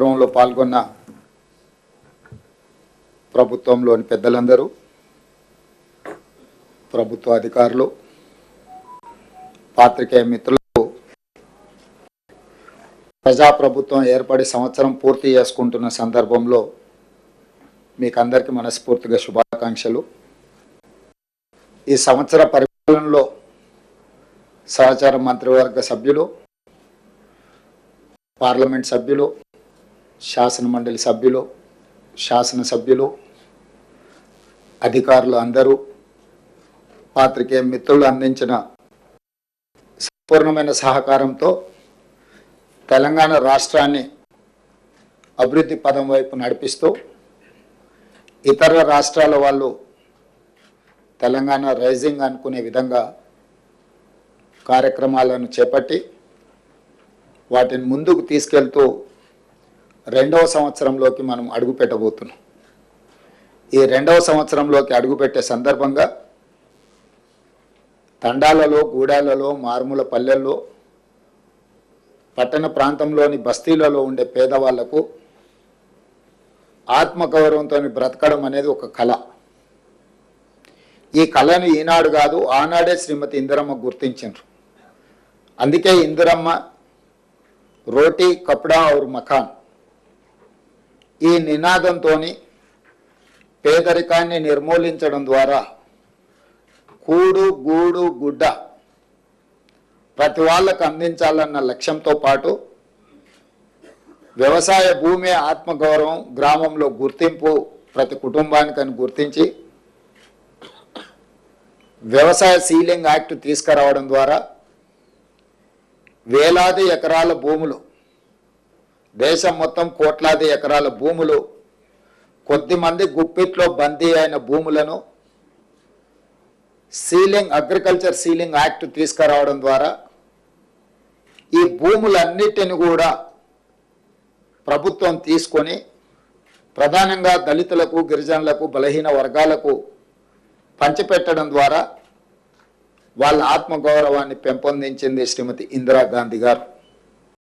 కార్యక్రమంలో పాల్గొన్న ప్రభుత్వంలోని పెద్దలందరూ, ప్రభుత్వ అధికారులు, పాత్రికేయ మిత్రులకు ప్రజాప్రభుత్వం ఏర్పడి సంవత్సరం పూర్తి చేసుకుంటున్న సందర్భంలో మీకు అందరికీ మనస్ఫూర్తిగా శుభాకాంక్షలు. ఈ సంవత్సర పరిపాలనలో సహచార మంత్రివర్గ సభ్యులు, పార్లమెంట్ సభ్యులు, శాసన మండలి సభ్యులు, శాసనసభ్యులు, అధికారులు అందరూ, పాత్రికేయ మిత్రులు అందించిన సంపూర్ణమైన సహకారంతో తెలంగాణ రాష్ట్రాన్ని అభివృద్ధి పదం వైపు నడిపిస్తూ ఇతర రాష్ట్రాల వాళ్ళు తెలంగాణ రైజింగ్ అనుకునే విధంగా కార్యక్రమాలను చేపట్టి వాటిని ముందుకు తీసుకెళ్తూ రెండవ సంవత్సరంలోకి మనం అడుగుపెట్టబోతున్నాం. ఈ రెండవ సంవత్సరంలోకి అడుగుపెట్టే సందర్భంగా తండాలలో, గూడాలలో, మారుమూల పల్లెల్లో, పట్టణ ప్రాంతంలోని బస్తీలలో ఉండే పేదవాళ్లకు ఆత్మగౌరవంతో బ్రతకడం అనేది ఒక కళ. ఈ కళను ఈనాడు కాదు, ఆనాడే శ్రీమతి ఇందిరమ్మ గుర్తించారు. అందుకే ఇందిరమ్మ రోటీ కప్డా ఔర్ మకాన్ ఈ నినాదంతో పేదరికాన్ని నిర్మూలించడం ద్వారా కూడు, గూడు, గుడ్డ ప్రతి వాళ్ళకు అందించాలన్న లక్ష్యంతో పాటు వ్యవసాయ భూమి ఆత్మగౌరవం, గ్రామంలో గుర్తింపు ప్రతి కుటుంబానికని గుర్తించి వ్యవసాయ సీలింగ్ యాక్ట్ తీసుకురావడం ద్వారా వేలాది ఎకరాల భూములు, దేశం మొత్తం కోట్లాది ఎకరాల భూములు, కొద్దిమంది గుప్పిట్లో బందీ అయిన భూములను అగ్రికల్చర్ సీలింగ్ యాక్ట్ తీసుకురావడం ద్వారా ఈ భూములన్నిటిని కూడా ప్రభుత్వం తీసుకొని ప్రధానంగా దళితులకు, గిరిజనులకు, బలహీన వర్గాలకు పంచిపెట్టడం ద్వారా వాళ్ళ ఆత్మగౌరవాన్ని పెంపొందించింది శ్రీమతి ఇందిరాగాంధీ గారు.